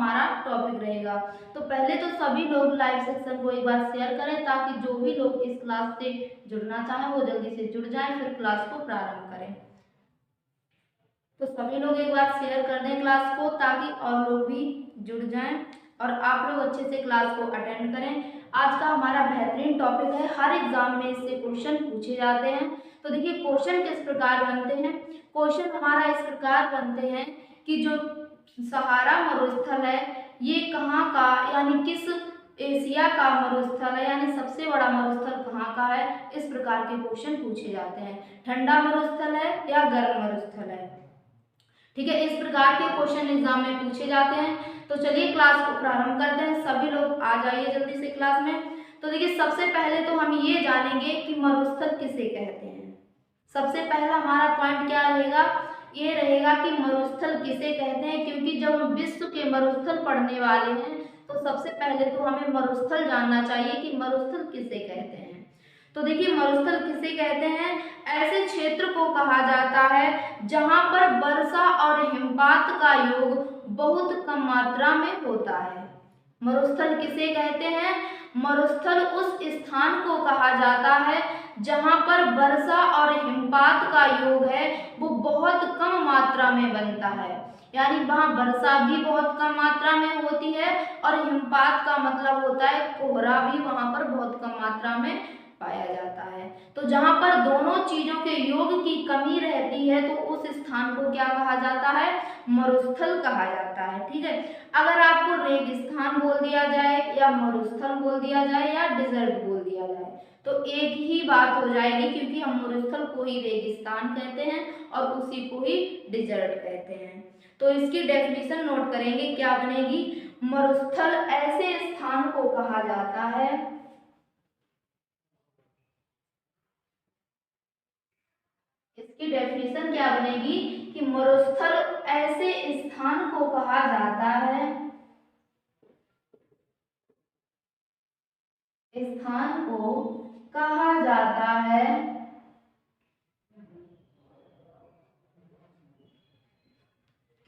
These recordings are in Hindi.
हमारा टॉपिक रहेगा। तो पहले तो सभी लोग लाइव सेक्शन को एक बार शेयर करें ताकि जो भी लोग इस क्लास से जुड़ना चाहें वो जल्दी से जुड़ जाएं, फिर क्लास को प्रारंभ करें। तो सभी लोग एक बार शेयर कर दें क्लास को ताकि और लोग भी जुड़ जाएं और आप लोग अच्छे से क्लास को अटेंड करें। आज का हमारा बेहतरीन टॉपिक है, हर एग्जाम में इससे क्वेश्चन पूछे जाते हैं। तो देखिए क्वेश्चन किस प्रकार बनते हैं। क्वेश्चन हमारा इस प्रकार बनते हैं कि जो सहारा मरुस्थल है ये कहाँ का यानी किस एशिया का मरुस्थल है, यानी सबसे बड़ा मरुस्थल कहाँ का है, इस प्रकार के क्वेश्चन पूछे जाते हैं। ठंडा मरुस्थल है या गर्म मरुस्थल है, ठीक है, इस प्रकार के क्वेश्चन एग्जाम में पूछे जाते हैं। तो चलिए क्लास को प्रारंभ करते हैं, सभी लोग आ जाइए जल्दी से क्लास में। तो देखिए सबसे पहले तो हम ये जानेंगे कि मरुस्थल किसे कहते हैं। सबसे पहला हमारा पॉइंट क्या रहेगा, ये रहेगा कि मरुस्थल किसे कहते हैं, क्योंकि जब हम विश्व के मरुस्थल पढ़ने वाले हैं तो सबसे पहले तो हमें मरुस्थल जानना चाहिए कि मरुस्थल किसे कहते हैं। तो देखिए मरुस्थल किसे कहते हैं, ऐसे क्षेत्र को कहा जाता है जहां पर वर्षा और हिमपात का योग बहुत कम मात्रा में होता है। मरुस्थल किसे कहते हैं, मरुस्थल उस स्थान को कहा जाता है जहां पर वर्षा और हिमपात का योग है वो बहुत कम मात्रा में बनता है, यानी वहां वर्षा भी बहुत कम मात्रा में होती है और हिमपात का मतलब होता है कोहरा भी वहां पर बहुत कम मात्रा में पाया जाता है। तो जहां पर दोनों चीजों के योग की कमी रहती है तो उस स्थान को क्या कहा जाता है, मरुस्थल कहा जाता है। ठीक है, अगर आपको रेगिस्तान बोल दिया जाए या मरुस्थल बोल दिया जाए या डिजर्ट बोल दिया जाए तो एक ही बात हो जाएगी, क्योंकि हम मरुस्थल को ही रेगिस्तान कहते हैं और उसी को ही डिजर्ट कहते हैं। तो इसकी डेफिनेशन नोट करेंगे, क्या बनेगी, मरुस्थल ऐसे स्थान को कहा जाता है इसकी डेफिनेशन क्या बनेगी कि मरुस्थल ऐसे स्थान को कहा जाता है, स्थान को कहा जाता है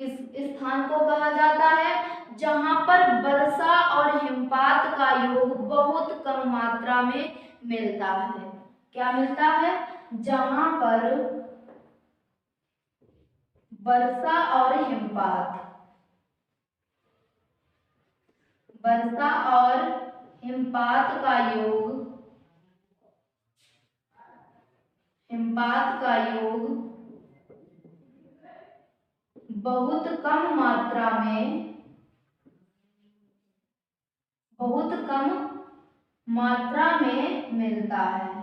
किस स्थान को कहा जाता है, जहां पर वर्षा और हिमपात का योग बहुत कम मात्रा में मिलता है। क्या मिलता है, जहां पर वर्षा और हिमपात, वर्षा और हिमपात का योग, हिमपात का योग बहुत कम मात्रा में, बहुत कम मात्रा में मिलता है।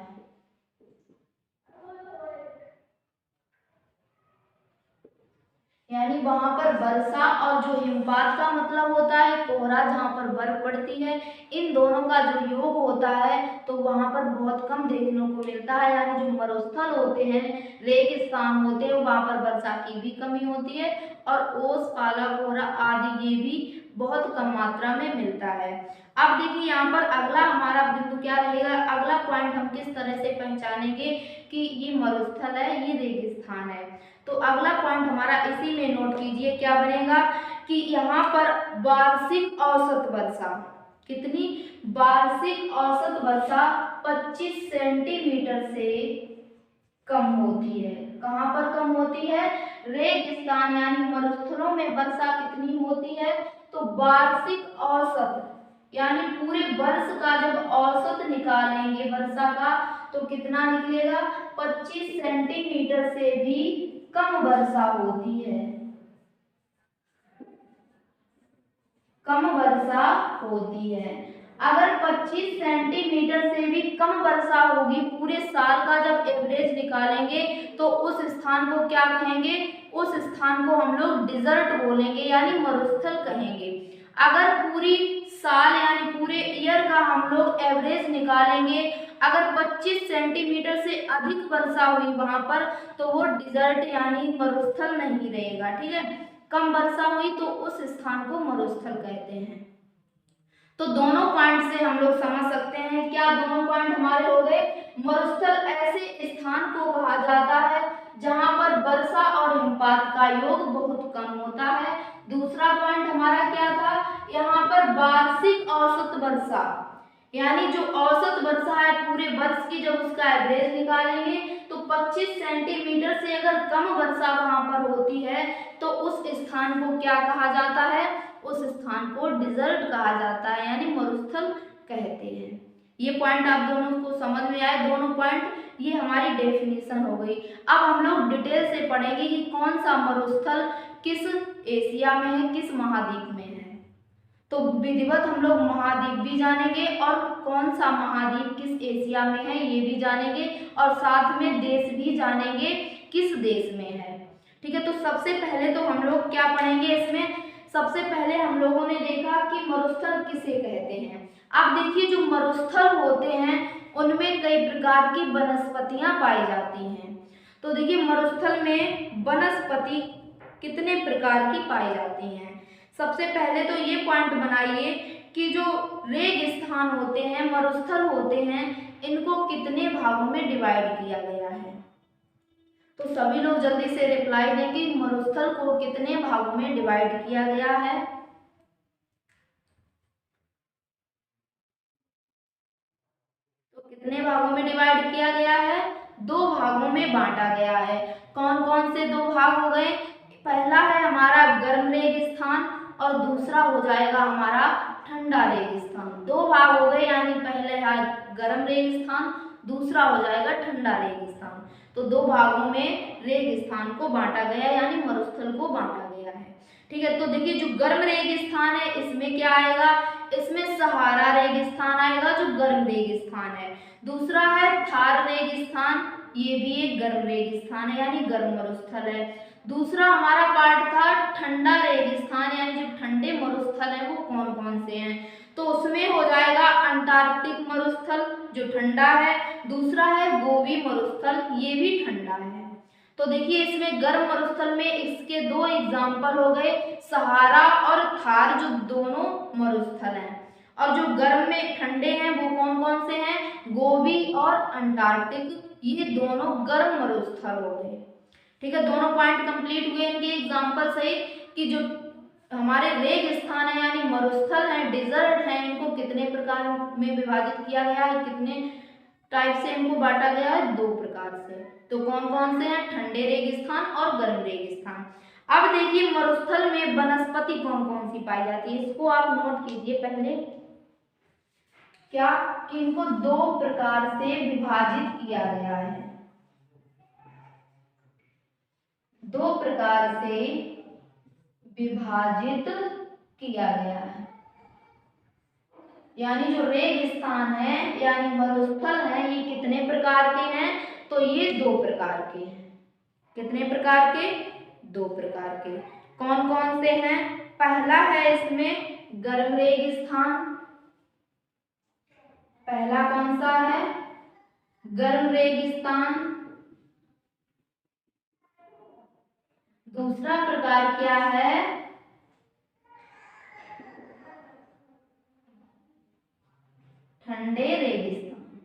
यानी वहां पर वर्षा और जो हिमपात का मतलब होता है कोहरा, जहां पर बर्फ पड़ती है, इन दोनों का जो योग होता है तो वहां पर बहुत कम देखने को मिलता है। यानी जो मरुस्थल होते हैं, रेगिस्तान होते हैं, वहां पर वर्षा की भी कमी होती है और ओस, पाला, कोहरा आदि ये भी बहुत कम मात्रा में मिलता है। अब देखिए यहाँ पर अगला हमारा बिंदु क्या रहेगा, अगला पॉइंट हम किस तरह से पहचानेंगे कि ये मरुस्थल है, ये रेगिस्तान है। तो अगला पॉइंट हमारा इसी में नोट कीजिए, क्या बनेगा कि यहाँ पर वार्षिक औसत वर्षा कितनी, वार्षिक औसत वर्षा 25 सेंटीमीटर से कम होती है। कहाँ पर कम होती है, रेगिस्तान यानी मरुस्थलों में वर्षा कितनी होती है, तो वार्षिक औसत यानी पूरे वर्ष का जब औसत निकालेंगे वर्षा का तो कितना निकलेगा, 25 सेंटीमीटर से भी कम वर्षा होती है, कम वर्षा होती है। अगर 25 सेंटीमीटर से भी कम वर्षा होगी पूरे साल का जब एवरेज निकालेंगे तो उस स्थान को क्या कहेंगे, उस स्थान को हम लोग डिजर्ट बोलेंगे यानी मरुस्थल कहेंगे। अगर पूरी साल यानी पूरे ईयर का हम लोग एवरेज निकालेंगे, अगर 25 सेंटीमीटर से अधिक वर्षा हुई वहां पर तो वो डिजर्ट यानी मरुस्थल नहीं रहेगा। ठीक है, कम वर्षा हुई तो उस स्थान को मरुस्थल कहते हैं। तो दोनों पॉइंट से हम लोग समझ सकते हैं, क्या दोनों पॉइंट हमारे हो गए, मरुस्थल ऐसे स्थान को कहा जाता है जहां पर वर्षा और हिमपात का योग बहुत कम होता है। दूसरा पॉइंट हमारा क्या था वार्षिक औसत वर्षा, यानी जो औसत वर्षा है पूरे वर्ष की, जब उसका एवरेज निकालेंगे तो 25 सेंटीमीटर से अगर कम वर्षा वहां पर होती है तो उस स्थान को क्या कहा जाता है, उस स्थान को डिजर्ट कहा जाता है, यानी मरुस्थल कहते हैं। ये पॉइंट आप दोनों को समझ में आए, दोनों पॉइंट, ये हमारी डेफिनेशन हो गई। अब हम लोग डिटेल से पढ़ेंगे कि कौन सा मरुस्थल किस एशिया में है, किस महाद्वीप में है। तो विधिवत हम लोग महाद्वीप भी जानेंगे और कौन सा महाद्वीप किस एशिया में है ये भी जानेंगे, और साथ में देश भी जानेंगे किस देश में है। ठीक है, तो सबसे पहले तो हम लोग क्या पढ़ेंगे इसमें, सबसे पहले हम लोगों ने देखा कि मरुस्थल किसे कहते हैं। अब देखिए जो मरुस्थल होते हैं उनमें कई प्रकार की वनस्पतियां पाई जाती हैं। तो देखिए मरुस्थल में वनस्पति कितने प्रकार की पाई जाती हैं। सबसे पहले तो ये पॉइंट बनाइए कि जो रेगिस्तान होते हैं, मरुस्थल होते हैं, इनको कितने भागों में डिवाइड किया गया है। तो सभी लोग जल्दी से रिप्लाई दें कि मरुस्थल को कितने भागों में डिवाइड किया गया है। तो कितने भागों में डिवाइड किया गया है, 2 भागों में बांटा गया है। कौन कौन से 2 भाग हो गए, पहला है हमारा गर्म रेगिस्तान और दूसरा हो जाएगा हमारा ठंडा रेगिस्तान। 2 भाग हो गए, यानी पहले है गर्म रेगिस्तान, दूसरा हो जाएगा ठंडा रेगिस्तान। तो 2 भागों में रेगिस्तान को बांटा गया, यानी मरुस्थल को बांटा गया है। ठीक है, तो देखिए जो गर्म रेगिस्तान है इसमें क्या आएगा, इसमें सहारा रेगिस्तान आएगा जो गर्म रेगिस्तान है। दूसरा है थार रेगिस्तान, ये भी एक गर्म रेगिस्तान है, यानी गर्म मरुस्थल है। दूसरा हमारा पार्ट था ठंडा रेगिस्तान, यानी जो ठंडे मरुस्थल है वो कौन कौन से हैं। तो उसमें हो जाएगा अंटार्कटिक मरुस्थल जो ठंडा है, दूसरा है गोबी मरुस्थल, ये भी ठंडा है। तो देखिए इसमें गर्म मरुस्थल में इसके 2 एग्जाम्पल हो गए, सहारा और थार, जो दोनों मरुस्थल हैं। और जो गर्म में ठंडे हैं वो कौन कौन से हैं, गोबी और अंटार्कटिक, ये दोनों गर्म मरुस्थल हो गए। ठीक है, दोनों पॉइंट कंप्लीट हुए इनके एग्जाम्पल सहित कि जो हमारे रेगिस्तान है यानी मरुस्थल है, डिजर्ट है, इनको कितने प्रकार में विभाजित किया गया है, कितने टाइप से इनको बांटा गया है, 2 प्रकार से। तो कौन कौन से हैं, ठंडे रेगिस्तान और गर्म रेगिस्तान। अब देखिए मरुस्थल में वनस्पति कौन कौन सी पाई जाती है, इसको आप नोट कीजिए पहले, क्या कि इनको 2 प्रकार से विभाजित किया गया है, 2 प्रकार से विभाजित किया गया है। यानी जो रेगिस्तान है यानी मरुस्थल है ये कितने प्रकार के हैं, तो ये 2 प्रकार के हैं। कितने प्रकार के, 2 प्रकार के। कौन कौन से हैं, पहला है इसमें गर्म रेगिस्तान, पहला कौन सा है, गर्म रेगिस्तान। दूसरा प्रकार क्या है, ठंडे रेगिस्तान,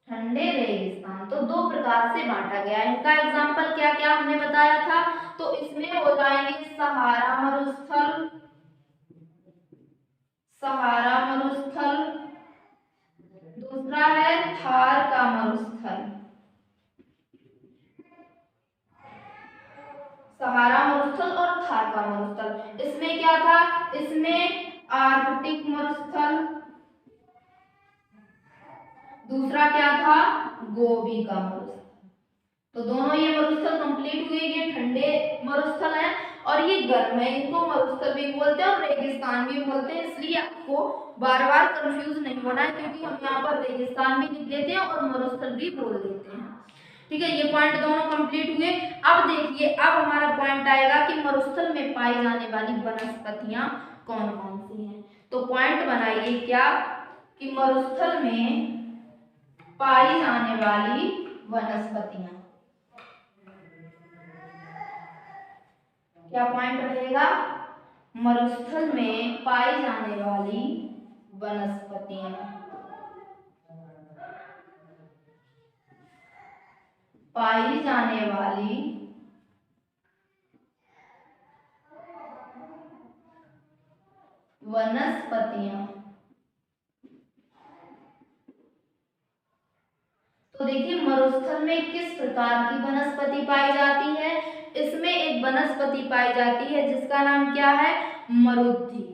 ठंडे रेगिस्तान। तो 2 प्रकार से बांटा गया है। इनका एग्जाम्पल क्या क्या हमने बताया था, तो इसमें हो जाएंगे सहारा मरुस्थल, सहारा मरुस्थल, दूसरा है थार का मरुस्थल, सहारा मरुस्थल और थार का मरुस्थल। इसमें क्या था, इसमें आर्कटिक मरुस्थल, दूसरा क्या था, गोबी का मरुस्थल। तो दोनों ये मरुस्थल कंप्लीट हुए, ये ठंडे मरुस्थल है और ये गर्म है, इनको मरुस्थल भी बोलते हैं और रेगिस्तान भी बोलते हैं। इसलिए आपको बार बार कंफ्यूज नहीं होना है, क्योंकि हम यहाँ पर रेगिस्तान भी लिख देते हैं और मरुस्थल भी बोल देते हैं। ठीक है, ये पॉइंट दोनों कंप्लीट हुए। अब देखिए, अब हमारा पॉइंट आएगा कि मरुस्थल में पाई जाने वाली वनस्पतियां कौन कौन सी हैं। तो पॉइंट बनाइए क्या कि मरुस्थल में पाई जाने वाली वनस्पतियां, क्या पॉइंट रहेगा, मरुस्थल में पाई जाने वाली वनस्पतियां, पाई जाने वाली वनस्पतियां। तो देखिए मरुस्थल में किस प्रकार की वनस्पति पाई जाती है। इसमें एक वनस्पति पाई जाती है जिसका नाम क्या है, मरुद्धि।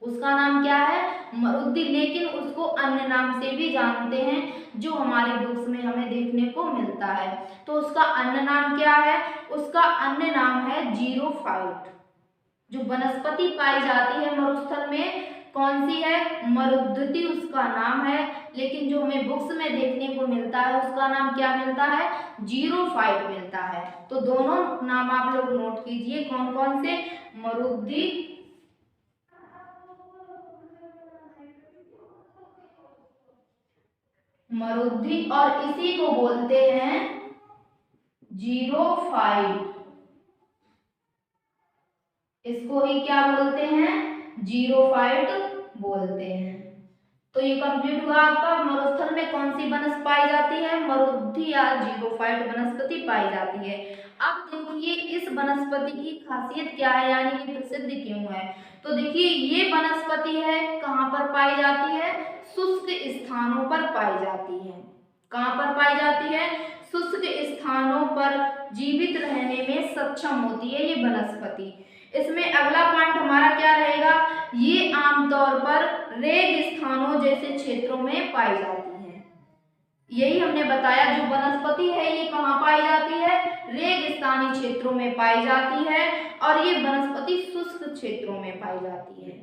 उसका नाम क्या है, मरुद्धि, लेकिन उसको अन्य नाम से भी जानते हैं जो हमारे बुक्स में हमें देखने को मिलता है। तो उसका अन्य नाम क्या है, उसका अन्य नाम है जीरोफाइट। जो वनस्पति पाई जाती है मरुस्थल में कौन सी है, मरुद्धि उसका नाम है, लेकिन जो हमें बुक्स में देखने को मिलता है उसका नाम क्या मिलता है, जीरोफाइट मिलता है। तो दोनों नाम आप लोग नोट कीजिए, कौन कौन से, मरुद्धि और इसी को बोलते हैं जीरोफाइट। इसको ही क्या बोलते हैं, जीरोफाइट बोलते हैं। तो ये कंप्लीट हुआ आपका, मरुस्थल में कौन सी वनस्पति पाई जाती है, मरुद्धि या जीरोफाइट वनस्पति पाई जाती है। अब देखिए इस वनस्पति की खासियत क्या है, यानी कि प्रसिद्ध क्यों है। तो देखिए ये वनस्पति है कहाँ पर पाई जाती है, शुष्क स्थानों पर पाई जाती है। कहाँ पर पाई जाती है, शुष्क स्थानों पर जीवित रहने में सक्षम होती है ये वनस्पति। इसमें अगला पॉइंट हमारा क्या रहेगा, ये आमतौर पर रेग स्थानों जैसे क्षेत्रों में पाई जाती है। यही हमने बताया, जो वनस्पति है ये कहाँ पाई जाती है, रेग स्थानीय क्षेत्रों में पाई जाती है, और ये वनस्पति शुष्क क्षेत्रों में पाई जाती है।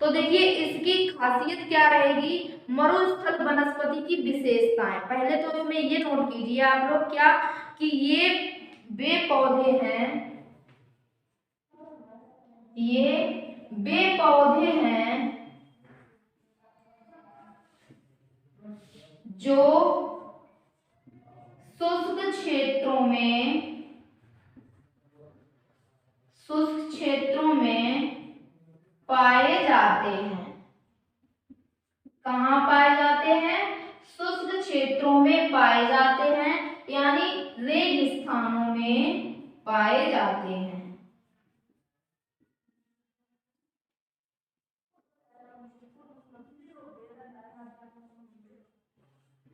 तो देखिए इसकी खासियत क्या रहेगी, मरुस्थल वनस्पति की विशेषताएं। पहले तो इसमें ये नोट कीजिए आप लोग क्या, कि ये वे पौधे हैं, ये वे पौधे हैं जो शुष्क क्षेत्रों में पाए जाते हैं। कहाँ पाए जाते हैं, शुष्क क्षेत्रों में पाए जाते हैं, यानी रेगिस्तानों स्थानों में पाए जाते हैं।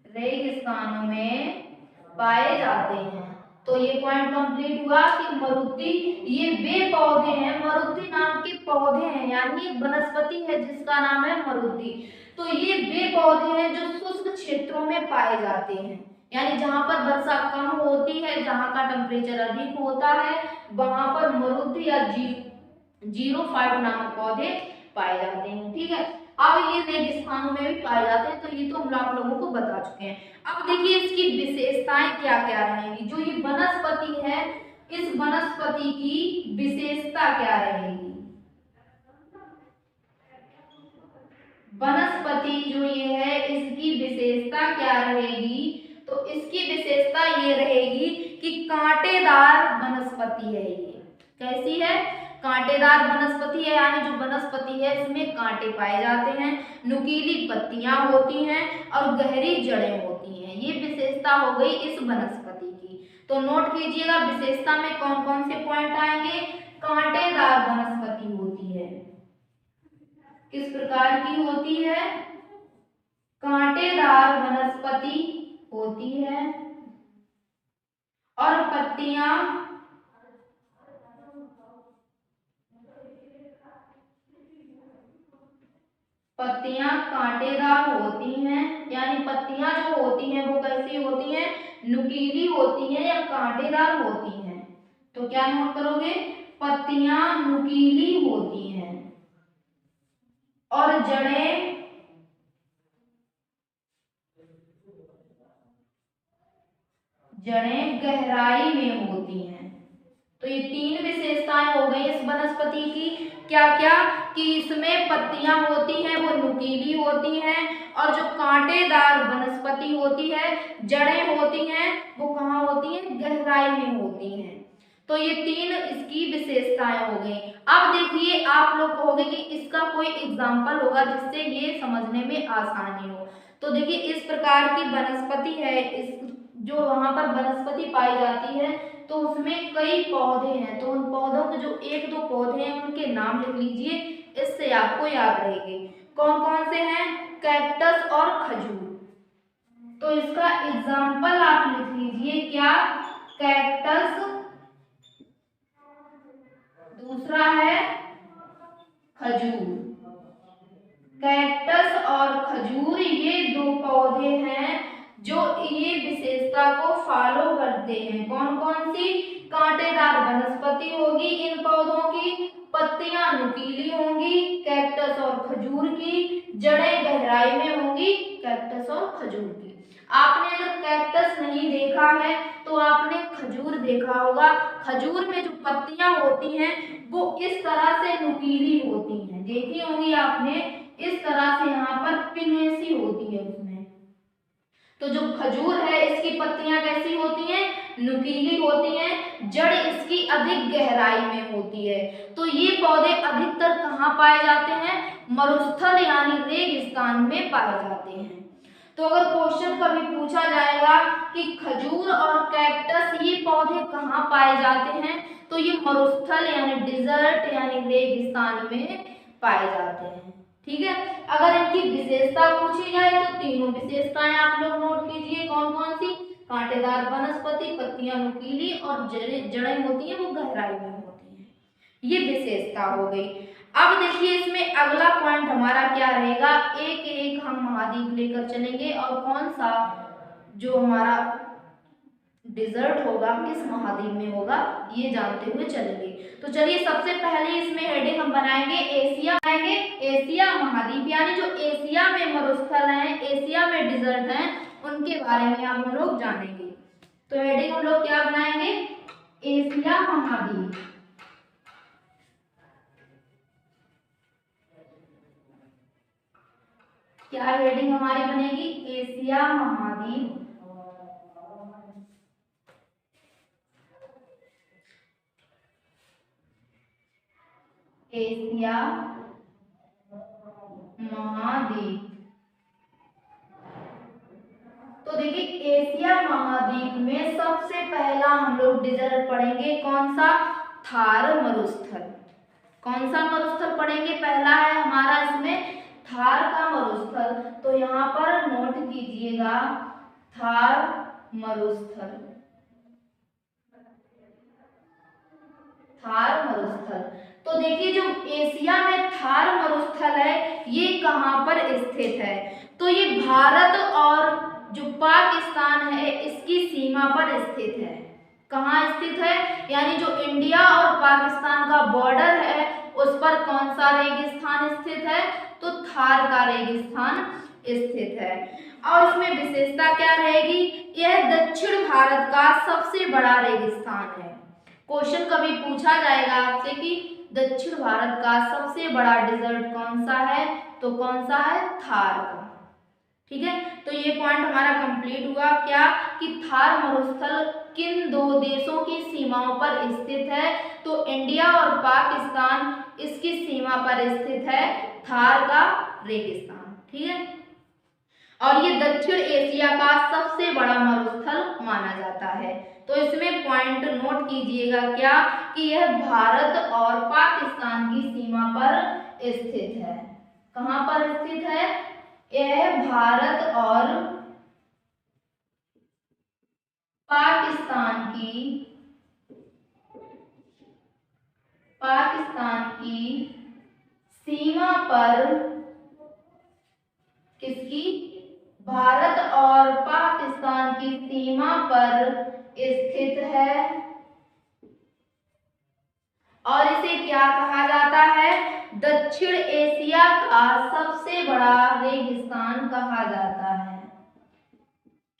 रेगिस्तानों में पाए जाते हैं। तो ये पॉइंट कंप्लीट हुआ कि मरुद्धि ये वे पौधे हैं, मरुद्धि नाम के पौधे हैं, यानी वनस्पति है जिसका नाम है मरुद्धि। तो ये वे पौधे हैं जो शुष्क क्षेत्रों में पाए जाते हैं, यानी जहां पर वर्षा कम होती है, जहां का टेम्परेचर अधिक होता है, वहां पर मरुद्धि या जीरोफाइट नामक पौधे पाए जाते हैं। ठीक है, अब ये रेगिस्तानों में भी पाए जाते हैं, तो ये तो हम आप लोगों को बता चुके हैं। अब देखिए इसकी विशेषताएं क्या क्या रहेंगी, जो ये वनस्पति है इस वनस्पति की विशेषता क्या रहेगी। वनस्पति जो ये है इसकी विशेषता क्या रहेगी, तो इसकी विशेषता ये रहेगी कि कांटेदार वनस्पति है। ये कैसी है, कांटेदार वनस्पति है, यानी जो वनस्पति है इसमें कांटे पाए जाते हैं, नुकीली पत्तियां होती हैं और गहरी जड़ें होती हैं। ये विशेषता हो गई इस वनस्पति की। तो नोट कीजिएगा विशेषता में कौन कौन से पॉइंट आएंगे, कांटेदार वनस्पति होती है। किस प्रकार की होती है, कांटेदार वनस्पति होती है, और पत्तियां कांटेदार होती हैं, यानी पत्तियां जो होती हैं वो कैसी होती हैं, नुकीली होती हैं या कांटेदार होती हैं। तो क्या नोट करोगे, पत्तियां नुकीली होती हैं और जड़ें गहराई में होती हैं। तो ये तीन विशेषताएं हो गई इस वनस्पति की। क्या क्या, कि इसमें पत्तियां होती हैं वो नुकीली होती हैं, और जो कांटेदार वनस्पति होती है, जड़ें होती हैं वो कहाँ होती हैं, गहराई में होती हैं। तो ये तीन इसकी विशेषताएं हो गई। अब देखिए आप लोग कहोगे कि इसका कोई एग्जाम्पल होगा जिससे ये समझने में आसानी हो। तो देखिए इस प्रकार की वनस्पति है, इस जो वहां पर वनस्पति पाई जाती है तो उसमें कई पौधे हैं, तो उन पौधों के जो एक दो पौधे हैं उनके नाम लिख लीजिए इससे आपको याद रहेगी। कौन कौन से हैं? कैक्टस और खजूर। तो इसका एग्जाम्पल आप लिख लीजिए, क्या? कैक्टस, दूसरा है खजूर। कैक्टस और खजूर ये दो पौधे हैं जो ये विशेषता को फॉलो करते हैं। कौन कौन सी? कांटेदार वनस्पति होगी इन पौधों की, पत्तियां नुकीली होंगी कैक्टस और खजूर की, जड़ें गहराई में होंगी कैक्टस और खजूर की। आपने अगर कैक्टस नहीं देखा है तो आपने खजूर देखा होगा। खजूर में जो पत्तियां होती हैं वो इस तरह से नुकीली होती हैं, देखी होंगी आपने, इस तरह से यहाँ पर पिन्ने सी होती है उसमें। तो जो खजूर है इसकी पत्तियां कैसी होती हैं? नुकीली होती हैं, जड़ इसकी अधिक गहराई में होती है। तो ये पौधे अधिकतर कहाँ पाए जाते हैं? मरुस्थल यानी रेगिस्तान में पाए जाते हैं। तो अगर क्वेश्चन कभी पूछा जाएगा कि खजूर और कैक्टस ये पौधे कहाँ पाए जाते हैं, तो ये मरुस्थल यानी डिजर्ट यानी रेगिस्तान में पाए जाते हैं। ठीक है। अगर इनकी विशेषता पूछी जाए तो तीनों विशेषताएं आप लोग नोट कीजिए। कौन कौन सी? कांटेदार वनस्पति, पत्तियां नुकीली और जड़ें होती हैं वो गहराई में होती हैं। ये विशेषता हो गई। अब देखिए इसमें अगला पॉइंट हमारा क्या रहेगा, एक एक हम महाद्वीप लेकर चलेंगे और कौन सा जो हमारा डिजर्ट होगा किस महाद्वीप में होगा ये जानते हुए चलेंगे। तो चलिए सबसे पहले इसमें हेडिंग हम बनाएंगे एशिया, बनाएंगे एशिया महाद्वीप, यानी जो एशिया में मरुस्थल हैं, एशिया में डिजर्ट हैं, उनके बारे में अब हम लोग जानेंगे। तो हेडिंग हम लोग क्या बनाएंगे? एशिया महाद्वीप। क्या हेडिंग हमारी बनेगी? एशिया महाद्वीप। एशिया महाद्वीप। तो देखिए एशिया महाद्वीप में सबसे पहला हम लोग डिजर्ट पढ़ेंगे कौन सा? थार मरुस्थल। कौन सा मरुस्थल पढ़ेंगे? पहला है हमारा इसमें थार का मरुस्थल। तो यहाँ पर नोट कीजिएगा थार मरुस्थल। थार मरुस्थल। तो देखिए जो एशिया में थार मरुस्थल है ये कहाँ पर स्थित है? तो ये भारत और जो पाकिस्तान है इसकी सीमा पर स्थित है। कहाँ स्थित है? यानी जो इंडिया और पाकिस्तान का बॉर्डर है उस पर कौन सा रेगिस्तान स्थित है? तो थार का रेगिस्तान स्थित है। और इसमें विशेषता क्या रहेगी? यह दक्षिण भारत का सबसे बड़ा रेगिस्तान है। क्वेश्चन कभी पूछा जाएगा आपसे कि दक्षिण भारत का सबसे बड़ा डिजर्ट कौन सा है, तो कौन सा है? थार का। ठीक है। तो ये पॉइंट हमारा कंप्लीट हुआ क्या कि थार मरुस्थल किन दो देशों की सीमाओं पर स्थित है? तो इंडिया और पाकिस्तान इसकी सीमा पर स्थित है थार का रेगिस्तान। ठीक है। और ये दक्षिण एशिया का सबसे बड़ा मरुस्थल माना जाता है। तो इसमें पॉइंट नोट कीजिएगा क्या कि यह भारत और पाकिस्तान की सीमा पर स्थित है। कहाँ पर स्थित है? यह भारत और पाकिस्तान की सीमा पर, किसकी? भारत और पाकिस्तान की सीमा पर स्थित है। और इसे क्या कहा जाता है? दक्षिण एशिया का सबसे बड़ा रेगिस्तान कहा जाता है।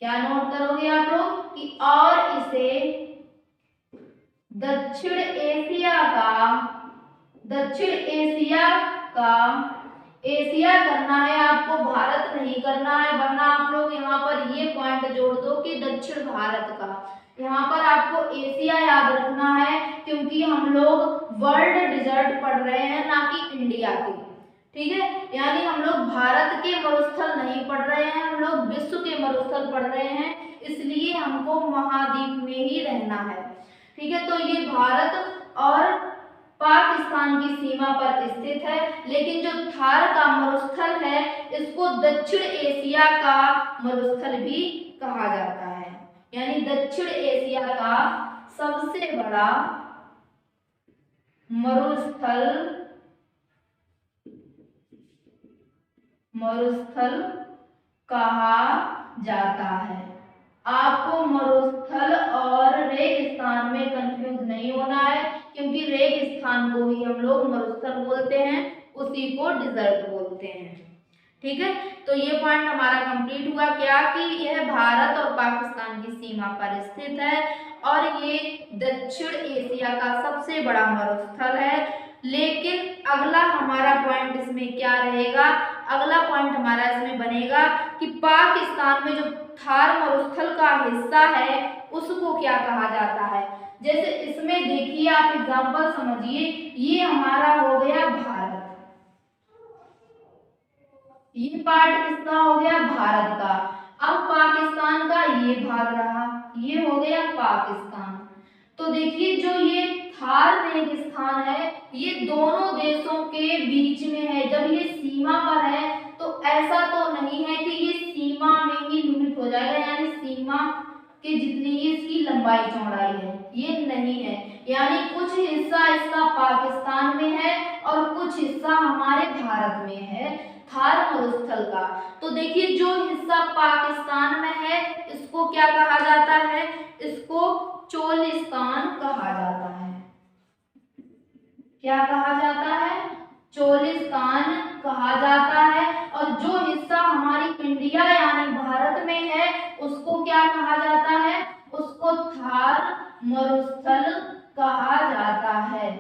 क्या नोट करोगे आप लोग कि और इसे दक्षिण एशिया करना है आपको, भारत नहीं करना है, वरना आप लोग यहाँ पर ये पॉइंट जोड़ दो कि दक्षिण भारत का। यहाँ पर आपको एशिया याद रखना है क्योंकि हम लोग वर्ल्ड डिजर्ट पढ़ रहे हैं ना कि इंडिया की। ठीक है। यानी हम लोग भारत के मरुस्थल नहीं पढ़ रहे हैं, हम लोग विश्व के मरुस्थल पढ़ रहे हैं, इसलिए हमको महाद्वीप में ही रहना है। ठीक है। तो ये भारत और पाकिस्तान पाकिस्तान की सीमा पर स्थित है, लेकिन जो थार का मरुस्थल है इसको दक्षिण एशिया का मरुस्थल भी कहा जाता है। यानी दक्षिण एशिया का सबसे बड़ा मरुस्थल कहा जाता है। आपको मरुस्थल और रेगिस्तान में कंफ्यूज नहीं होना है, क्योंकि रेगिस्तान को ही हम लोग मरुस्थल बोलते हैं, उसी को डिजर्ट बोलते हैं। ठीक है, तो ये पॉइंट हमारा कंप्लीट हुआ क्या कि यह भारत और पाकिस्तान की सीमा पर स्थित है और ये दक्षिण एशिया का सबसे बड़ा मरुस्थल है। लेकिन अगला हमारा पॉइंट इसमें क्या रहेगा, अगला पॉइंट हमारा इसमें बनेगा कि पाकिस्तान में जो थार मरुस्थल का हिस्सा है उसको क्या कहा जाता है। जैसे इसमें देखिए आप एग्जांपल समझिए, ये हमारा हो गया भारत, ये पार्ट किसका हो गया, भारत का। अब पाकिस्तान का ये भाग रहा, ये हो गया पाकिस्तान। तो देखिए जो ये थार रेगिस्तान है ये दोनों देशों के बीच में है। जब ये सीमा पर है तो ऐसा तो नहीं है कि ये सीमा में ही लिमिट हो जाएगा, यानी सीमा के जितनी ही इसकी लंबाई चौड़ाई है, ये नहीं है। यानी कुछ हिस्सा इसका पाकिस्तान में है और कुछ हिस्सा हमारे भारत में है थार मरुस्थल का। तो देखिए जो हिस्सा पाकिस्तान में है इसको क्या कहा जाता है, इसको चोलिस्तान कहा जाता है। क्या कहा जाता है, चोलिस्तान कहा जाता है। और जो हिस्सा हमारी इंडिया यानी भारत में है उसको क्या कहा जाता है, उसको थार मरुस्थल कहा जाता है।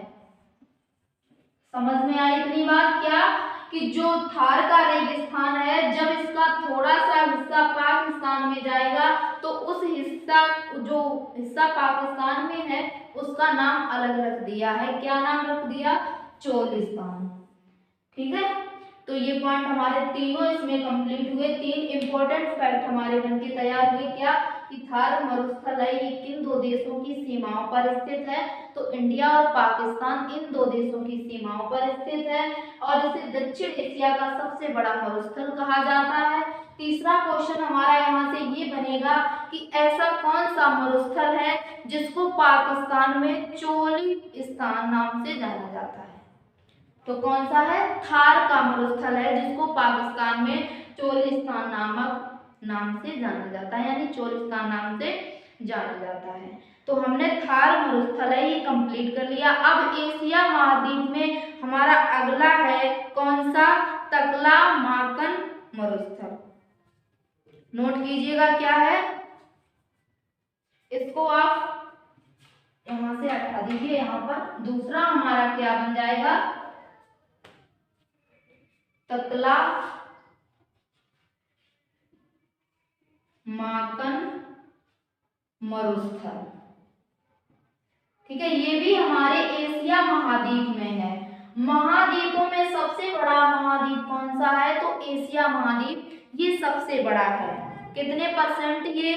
समझ में आई इतनी बात क्या कि जो थार का रेगिस्तान है जब इसका थोड़ा सा हिस्सा पाकिस्तान में जाएगा तो उस हिस्सा जो हिस्सा पाकिस्तान में है उसका नाम अलग रख दिया है। क्या नाम रख दिया, चोलिस्तान। ठीक है, तो ये पॉइंट हमारे तीनों इसमें कंप्लीट हुए। तीन इंपॉर्टेंट फैक्ट हमारे बनके तैयार हुए क्या कि थार मरुस्थल है ये किन दो देशों की सीमाओं पर स्थित है, तो इंडिया और पाकिस्तान इन दो देशों की सीमाओं पर स्थित है और इसे दक्षिण एशिया का सबसे बड़ा मरुस्थल कहा जाता है। तीसरा क्वेश्चन हमारा यहाँ से ये बनेगा कि ऐसा कौन सा मरुस्थल है जिसको पाकिस्तान में चोलिस्तान नाम से जाना जाता है, तो कौन सा है, थार का मरुस्थल है जिसको पाकिस्तान में चोलिस्तान नामक नाम से जाना जाता है, यानी चोलिस्तान नाम से जाना जाता है। तो हमने थार मरुस्थल है ये कंप्लीट कर लिया। अब एशिया महाद्वीप में हमारा अगला है कौन सा, तकला-माकन मरुस्थल। नोट कीजिएगा क्या है, इसको आप यहां से हटा दीजिए। यहाँ पर दूसरा हमारा क्या बन जाएगा, तकला माकन मरुस्थल। ठीक है, ये भी हमारे एशिया महाद्वीप में है। महाद्वीपों में सबसे बड़ा महाद्वीप कौन सा है, तो एशिया महाद्वीप ये सबसे बड़ा है। कितने परसेंट ये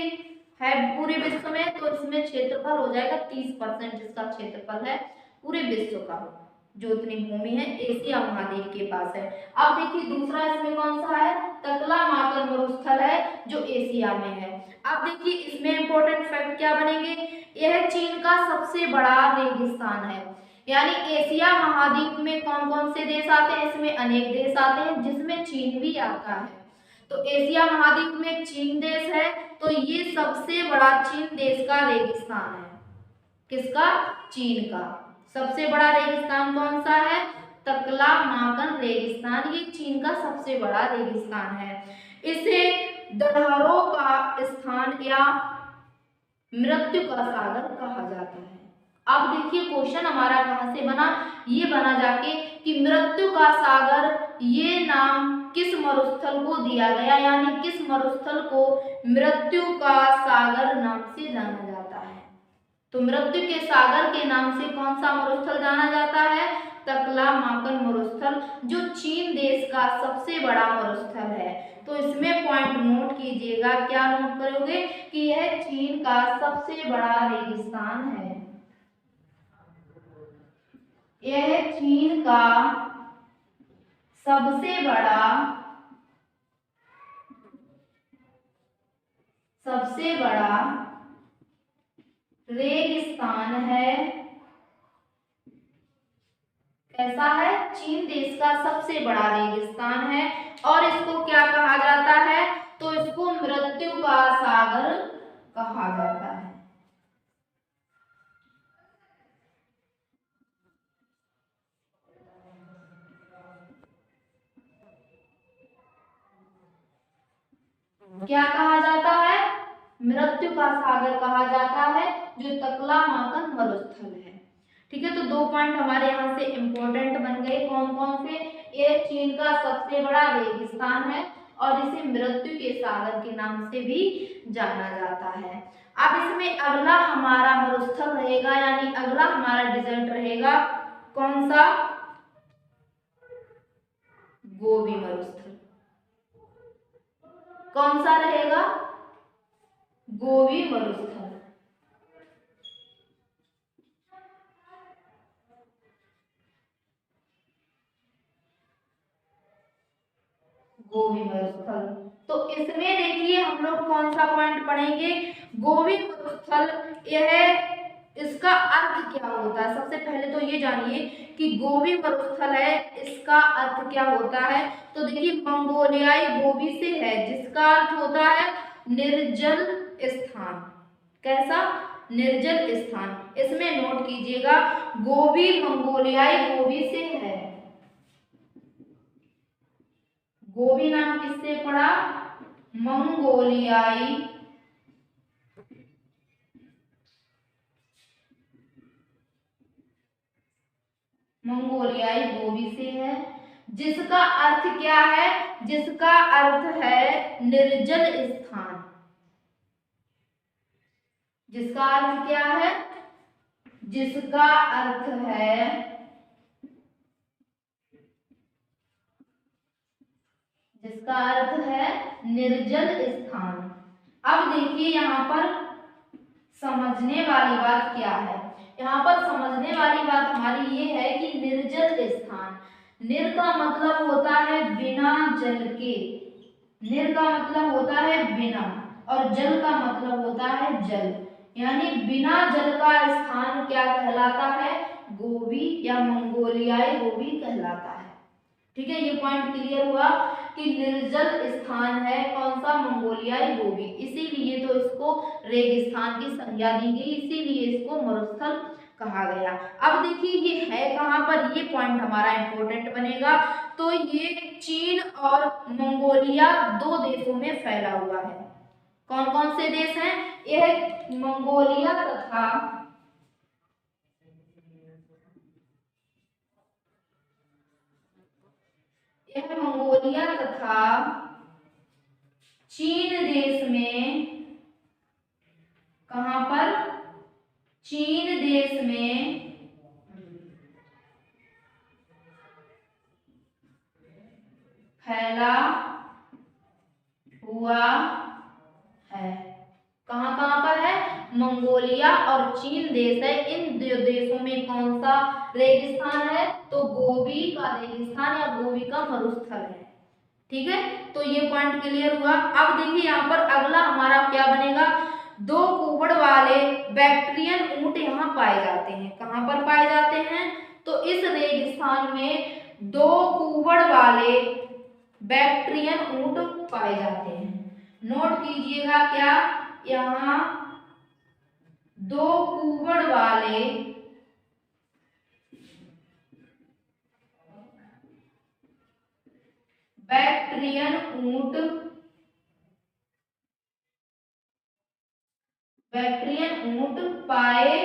है पूरे विश्व में, तो इसमें क्षेत्रफल हो जाएगा 30% इसका क्षेत्रफल है पूरे विश्व का, जो इतनी भूमि है एशिया महाद्वीप के पास है। अब देखिए दूसरा इसमें कौन सा है, तकला-माकन मरुस्थल है जो एशिया में है। अब देखिए इसमें इंपॉर्टेंट फैक्ट क्या बनेंगे, यह चीन का सबसे बड़ा रेगिस्तान है। यानी एशिया महाद्वीप में कौन कौन से देश आते हैं, इसमें अनेक देश आते हैं जिसमें चीन भी आता है। तो एशिया महाद्वीप में चीन देश है, तो ये सबसे बड़ा चीन देश का रेगिस्तान है। किसका, चीन का सबसे बड़ा रेगिस्तान कौन सा है, तकला-माकन रेगिस्तान, ये चीन का सबसे बड़ा रेगिस्तान है। इसे दरहरों का स्थान या मृत्यु का सागर कहा जाता है। अब देखिए क्वेश्चन हमारा कहां से बना, ये बना जाके कि मृत्यु का सागर ये नाम किस मरुस्थल को दिया गया, यानी किस मरुस्थल को मृत्यु का सागर नाम से जाना जाता है। तो मृत्यु के सागर के नाम से कौन सा मरुस्थल जाना जाता है, तकला-माकन मरुस्थल, जो चीन देश का सबसे बड़ा मरुस्थल है। तो इसमें पॉइंट नोट कीजिएगा, क्या नोट करोगे कि यह चीन का सबसे बड़ा रेगिस्तान है, यह चीन का सबसे बड़ा रेगिस्तान है। कैसा है? चीन देश का सबसे बड़ा रेगिस्तान है और इसको क्या कहा जाता है? तो इसको मृत्यु का सागर कहा जाता है। क्या कहा जाता है? मृत्यु का सागर कहा जाता है, जो तकला-माकन मरुस्थल है। ठीक है, तो 2 पॉइंट हमारे यहाँ से इंपॉर्टेंट बन गए। कौन कौन से? ये चीन का सबसे बड़ा रेगिस्तान है और इसे मृत्यु के सागर के नाम से भी जाना जाता है। अब इसमें अगला हमारा मरुस्थल रहेगा, यानी अगला हमारा डिजर्ट रहेगा कौन सा? गोबी मरुस्थल। कौन सा रहेगा? गोबी मरुस्थल। गोबी मरुस्थल। तो इसमें देखिए हम लोग कौन सा पॉइंट पढ़ेंगे? गोबी मरुस्थल, यह इसका अर्थ क्या होता है? सबसे पहले तो ये जानिए कि गोबी मरुस्थल है, इसका अर्थ क्या होता है? तो देखिए मंगोलियाई गोबी से है, जिसका अर्थ होता है निर्जल स्थान। कैसा? निर्जल स्थान। इसमें नोट कीजिएगा, गोबी मंगोलियाई गोबी से है। गोबी नाम किससे पड़ा? मंगोलियाई गोबी से है, जिसका अर्थ क्या है? जिसका अर्थ है निर्जल स्थान। जिसका अर्थ क्या है? जिसका अर्थ है निर्जल स्थान। अब देखिए यहाँ पर समझने वाली बात क्या है? यहाँ पर समझने वाली बात हमारी ये है कि निर्जल स्थान, निर का मतलब होता है बिना जल के, निर का मतलब होता है बिना, और जल का मतलब होता है जल, यानी बिना जल का स्थान क्या कहलाता है? गोबी या मंगोलियाई गोबी कहलाता है। ठीक है, ये पॉइंट क्लियर हुआ कि निर्जल स्थान है कौन सा? मंगोलियाई गोबी। इसीलिए तो इसको रेगिस्तान की संज्ञा दी गई, इसीलिए इसको मरुस्थल कहा गया। अब देखिए ये है कहाँ पर? ये पॉइंट हमारा इंपॉर्टेंट बनेगा। तो ये चीन और मंगोलिया 2 देशों में फैला हुआ है। कौन कौन से देश हैं? यह मंगोलिया तथा चीन देश में, कहां पर? चीन देश में फैला हुआ है। कहां कहां पर है? मंगोलिया और चीन देश है। इन देशों में कौन सा रेगिस्तान है? तो गोबी का रेगिस्तान या गोबी का मरुस्थल है। ठीक है, तो ये पॉइंट क्लियर हुआ। अब देखिए यहाँ पर अगला हमारा क्या बनेगा? 2 कूबड़ वाले बैक्ट्रियन ऊंट यहाँ पाए जाते हैं। कहाँ पर पाए जाते हैं? तो इस रेगिस्तान में 2 कूबड़ वाले बैक्ट्रियन ऊंट पाए जाते हैं। नोट कीजिएगा क्या? यहाँ 2 कूबड़ वाले बैक्ट्रियन ऊंट पाए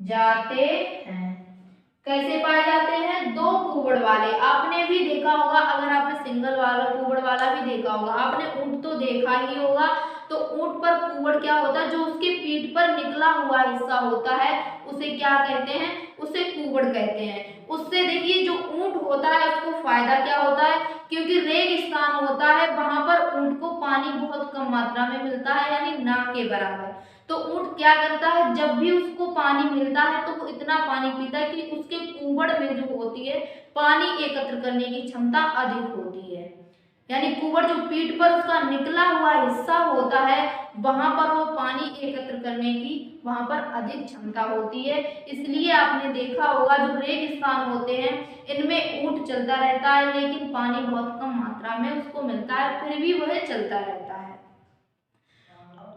जाते हैं। कैसे पाए जाते हैं? 2 कूबड़ वाले। आपने भी देखा होगा, अगर आपने सिंगल वाला कूबड़ वाला भी देखा होगा, आपने ऊंट तो देखा ही होगा। तो ऊंट पर कूबड़ क्या होता है? जो उसके पीठ पर निकला हुआ हिस्सा होता है उसे क्या कहते हैं? उसे कूबड़ कहते हैं। उससे देखिए जो ऊंट होता है उसको फायदा क्या होता है? क्योंकि रेगिस्तान होता है, वहां पर ऊंट को पानी बहुत कम मात्रा में मिलता है, यानी ना के बराबर। तो ऊँट क्या करता है, जब भी उसको पानी मिलता है तो वो इतना पानी पीता है कि उसके कुबड़ में जो होती है पानी एकत्र करने की क्षमता अधिक होती है। यानी कुबड़ जो पीठ पर उसका निकला हुआ हिस्सा होता है वहां पर वो पानी एकत्र करने की वहां पर अधिक क्षमता होती है। इसलिए आपने देखा होगा जो रेगिस्तान होते हैं इनमें ऊंट चलता रहता है लेकिन पानी बहुत कम मात्रा में उसको मिलता है, फिर भी वह चलता रहता है।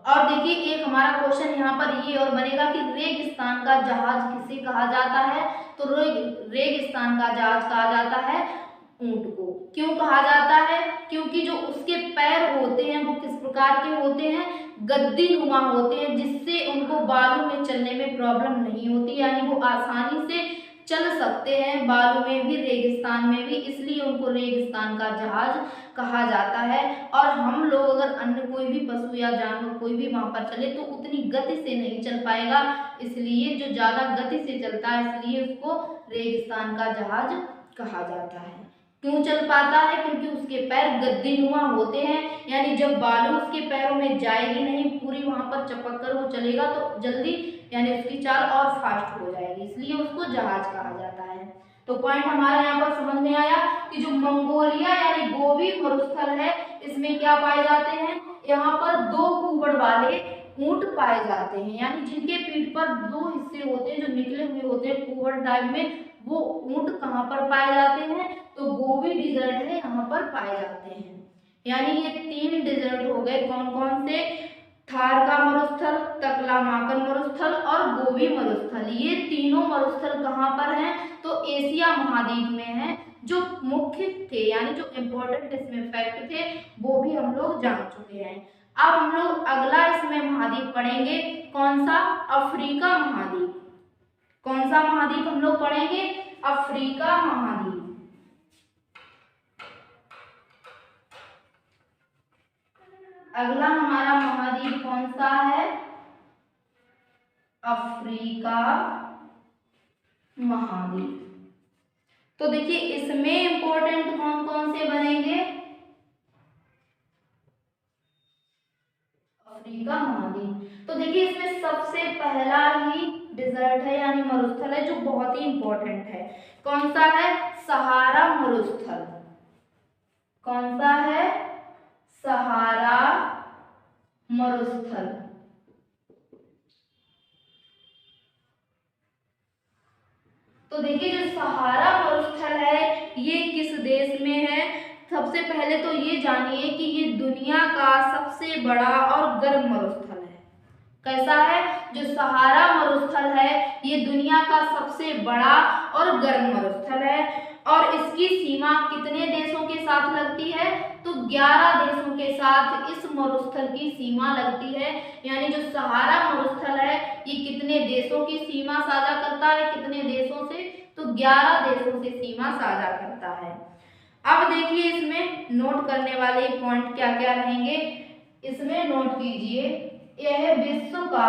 और देखिए एक हमारा क्वेश्चन यहाँ पर ये और बनेगा कि रेगिस्तान का जहाज किसे कहा जाता है, तो रेगिस्तान का जहाज कहा जाता है ऊंट को। क्यों कहा जाता है, क्योंकि जो उसके पैर होते हैं वो किस प्रकार के होते हैं, गद्दी नुमा होते हैं, जिससे उनको बालू में चलने में प्रॉब्लम नहीं होती, यानी वो आसानी से चल सकते हैं बालू में भी रेगिस्तान में भी, इसलिए उनको रेगिस्तान का जहाज कहा जाता है। और हम लोग अगर अन्य कोई भी पशु या जानवर कोई भी वहां पर चले तो उतनी गति से नहीं चल पाएगा, इसलिए जो ज्यादा गति से चलता है इसलिए उसको रेगिस्तान का जहाज कहा जाता है। क्यों चल पाता है, क्योंकि उसके पैर गद्दीनुमा होते हैं, यानी जब बालू उसके पैरों में जाएगी नहीं पूरी वहां पर चपक कर वो चलेगा तो जल्दी यानी उसकी चाल और फास्ट हो जाएगी, इसलिए उसको जहाज कहा जाता है। तो पॉइंट हमारे यहाँ पर समझ में आया कि जो मंगोलिया यानी गोबी मरुस्थल है इसमें क्या पाए जाते हैं, यहाँ पर दो कुबड़ वाले ऊंट पाए जाते हैं, यानी जिनके पीठ पर दो हिस्से होते हैं जो निकले हुए होते हैं कुबड़ टाइप में, वो ऊंट कहाँ पर पाए जाते हैं, तो गोबी डिजर्ट है यहाँ पर पाए जाते हैं। यानी ये 3 डिजर्ट हो गए, कौन कौन से, थार का मरुस्थल, तकलामाकन मरुस्थल और गोबी मरुस्थल। ये तीनों मरुस्थल कहाँ पर हैं, तो एशिया महाद्वीप में है। जो मुख्य थे यानी जो इम्पोर्टेंट इसमें फैक्ट थे वो भी हम लोग जान चुके हैं। अब हम लोग अगला इसमें महाद्वीप पढ़ेंगे, कौन सा, अफ्रीका महाद्वीप। कौन सा महाद्वीप हम लोग पढ़ेंगे, अफ्रीका महाद्वीप। अगला हमारा महाद्वीप कौन सा है, अफ्रीका महाद्वीप। तो देखिए इसमें इंपॉर्टेंट कौन कौन से बनेंगे, अफ्रीका महाद्वीप। तो देखिए इसमें सबसे पहला ही डिजर्ट है यानी मरुस्थल है जो बहुत ही इंपॉर्टेंट है, कौन सा है, सहारा मरुस्थल। कौन सा है, सहारा मरुस्थल। तो देखिए जो सहारा मरुस्थल है ये किस देश में है, सबसे पहले तो ये जानिए कि ये दुनिया का सबसे बड़ा और गर्म मरुस्थल है। कैसा है, जो सहारा मरुस्थल है ये दुनिया का सबसे बड़ा और गर्म मरुस्थल है। और इसकी सीमा कितने देशों के साथ लगती है, तो 11 देशों के साथ इस मरुस्थल की सीमा लगती है। यानी जो सहारा मरुस्थल है ये कितने देशों की सीमा साझा करता है, कितने देशों से, तो 11 देशों से सीमा साझा करता है। अब देखिए इसमें नोट करने वाले पॉइंट क्या क्या रहेंगे, इसमें नोट कीजिए, यह विश्व का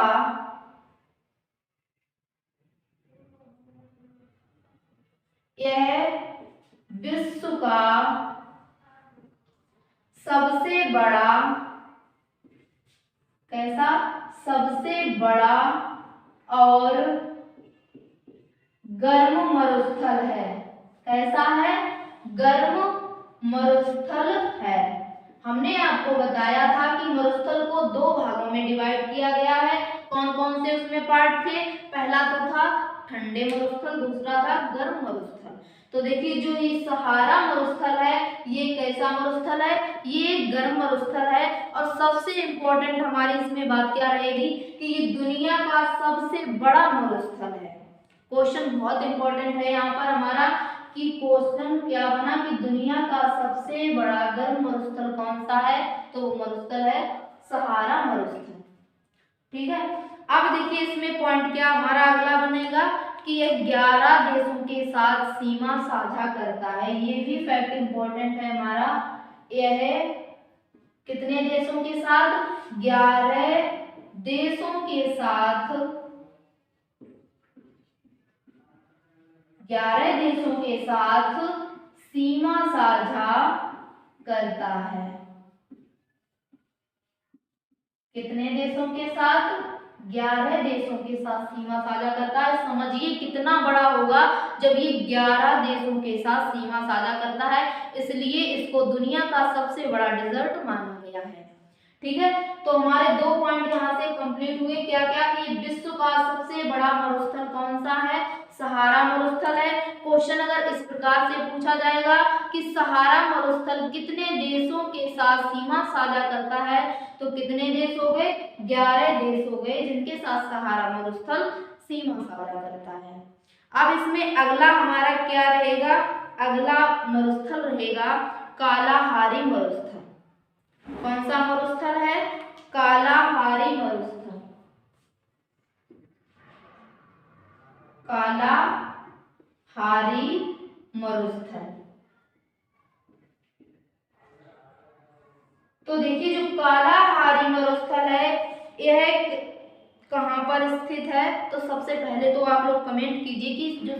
सबसे बड़ा, कैसा, सबसे बड़ा और गर्म मरुस्थल है। कैसा है, गर्म मरुस्थल है। हमने आपको बताया था कि मरुस्थल को 2 भागों में डिवाइड किया गया है, कौन कौन से उसमें पार्ट थे, पहला तो था ठंडे मरुस्थल, दूसरा था गर्म मरुस्थल। तो देखिए जो ये सहारा मरुस्थल है ये कैसा मरुस्थल है, ये गर्म मरुस्थल है। और सबसे इंपॉर्टेंट हमारी इसमें बात क्या रहेगी कि ये दुनिया का सबसे बड़ा मरुस्थल है। क्वेश्चन बहुत इंपॉर्टेंट है यहाँ पर हमारा कि क्वेश्चन क्या बना कि दुनिया का सबसे बड़ा गर्म मरुस्थल कौन सा है, तो वो मरुस्थल है सहारा मरुस्थल। ठीक है, अब देखिए इसमें पॉइंट क्या हमारा अगला बनेगा कि यह 11 देशों के साथ सीमा साझा करता है। ये भी फैक्ट इंपॉर्टेंट है हमारा, यह कितने देशों के साथ, 11 देशों के साथ, 11 देशों के साथ सीमा साझा करता है। कितने देशों के साथ, 11 देशों के साथ सीमा साझा करता है। समझिए कितना बड़ा होगा जब ये 11 देशों के साथ सीमा साझा करता है, इसलिए इसको दुनिया का सबसे बड़ा डेजर्ट माना गया है। ठीक है, तो हमारे 2 पॉइंट यहाँ से कंप्लीट हुए। क्या क्या कि विश्व का सबसे बड़ा मरुस्थल कौन सा है? सहारा मरुस्थल है। क्वेश्चन अगर इस प्रकार से पूछा जाएगा कि सहारा मरुस्थल कितने देशों के साथ सीमा साझा करता है, तो कितने देश हो गए? 11 देश हो गए जिनके साथ सहारा मरुस्थल सीमा साझा करता है। अब इसमें अगला हमारा क्या रहेगा? अगला मरुस्थल रहेगा कालाहारी मरुस्थल। कौन सा मरुस्थल है? कालाहारी मरुस्थल। कालाहारी मरुस्थल। तो देखिए जो कालाहारी मरुस्थल है यह कहाँ पर स्थित है? तो सबसे पहले तो आप लोग कमेंट कीजिए कि जो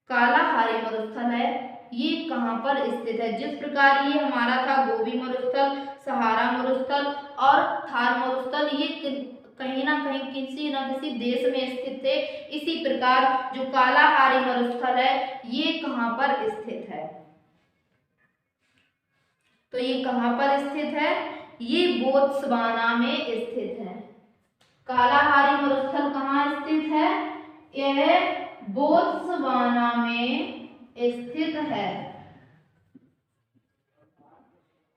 कालाहारी मरुस्थल है ये कहाँ पर स्थित है। जिस प्रकार ये हमारा था गोबी मरुस्थल, सहारा मरुस्थल और थार मरुस्थल, ये कहीं ना कहीं किसी न किसी देश में स्थित थे, इसी प्रकार जो कालाहारी मरुस्थल है ये कहाँ पर स्थित है? तो ये कहाँ पर स्थित है? ये बोत्सवाना में स्थित है। कालाहारी मरुस्थल कहाँ स्थित है? यह बोत्सवाना में स्थित है।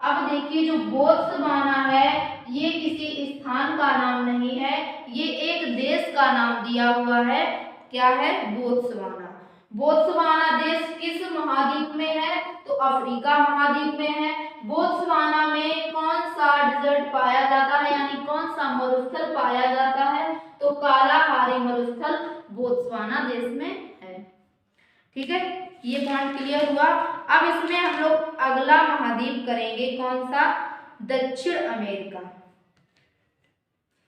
अब देखिए जो बोत्सवाना है ये किसी स्थान का नाम नहीं है, ये एक देश का नाम दिया हुआ है। क्या है? बोत्सवाना। बोत्सवाना देश किस महाद्वीप में है? तो अफ्रीका महाद्वीप में है। बोत्सवाना में कौन सा डेजर्ट पाया जाता है, यानी कौन सा मरुस्थल पाया जाता है? तो कालाहारी मरुस्थल बोत्सवाना देश में है। ठीक है, ये पॉइंट क्लियर हुआ। अब इसमें हम लोग अगला महाद्वीप करेंगे, कौन सा? दक्षिण अमेरिका।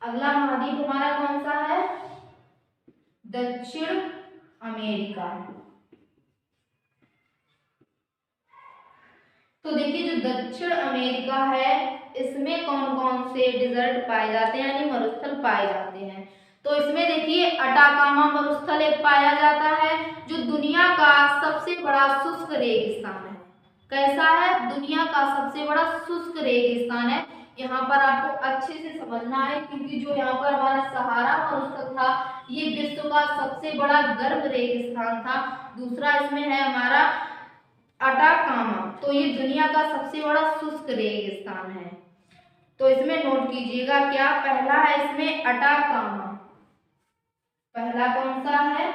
अगला महाद्वीप हमारा कौन सा है? दक्षिण अमेरिका। तो देखिए जो दक्षिण अमेरिका है इसमें कौन कौन से डेजर्ट पाए जाते हैं, यानी मरुस्थल पाए जाते हैं। तो इसमें देखिए अटाकामा मरुस्थल एक पाया जाता है जो दुनिया का सबसे बड़ा शुष्क रेगिस्तान है। कैसा है? दुनिया का सबसे बड़ा शुष्क रेगिस्तान है। यहाँ पर आपको अच्छे से समझना है क्योंकि जो यहाँ पर हमारा सहारा मरुस्थल था ये विश्व का सबसे बड़ा गर्म रेगिस्तान था। दूसरा इसमें है हमारा अटाकामा, तो ये दुनिया का सबसे बड़ा शुष्क रेगिस्तान है। तो इसमें नोट कीजिएगा क्या? पहला है इसमें अटाकामा। पहला कौन सा है?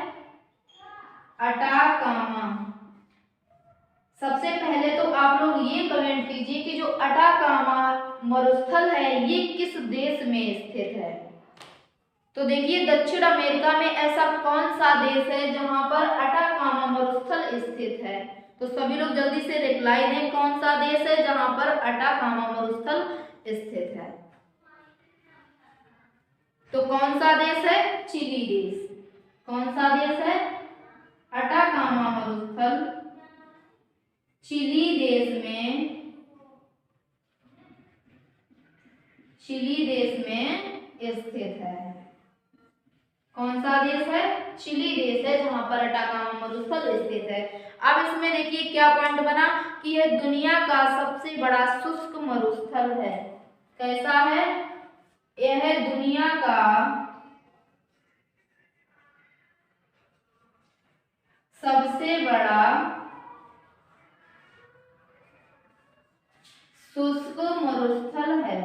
अटाकामा। सबसे पहले तो आप लोग ये कमेंट कीजिए कि जो अटाकामा मरुस्थल है ये किस देश में स्थित है। तो देखिए दक्षिण अमेरिका में ऐसा कौन सा देश है जहां पर अटाकामा मरुस्थल स्थित है? तो सभी लोग जल्दी से रिप्लाई दें, कौन सा देश है जहां पर अटाकामा मरुस्थल स्थित है? तो कौन सा देश है? चिली देश। कौन सा देश है? अटाकामा मरुस्थल चिली देश में, चिली देश में स्थित है। कौन सा देश है? चिली देश है जहां पर अटाकामा मरुस्थल स्थित है। अब इसमें देखिए क्या पॉइंट बना कि यह दुनिया का सबसे बड़ा शुष्क मरुस्थल है। कैसा है? यह दुनिया का सबसे बड़ा शुष्क मरुस्थल है।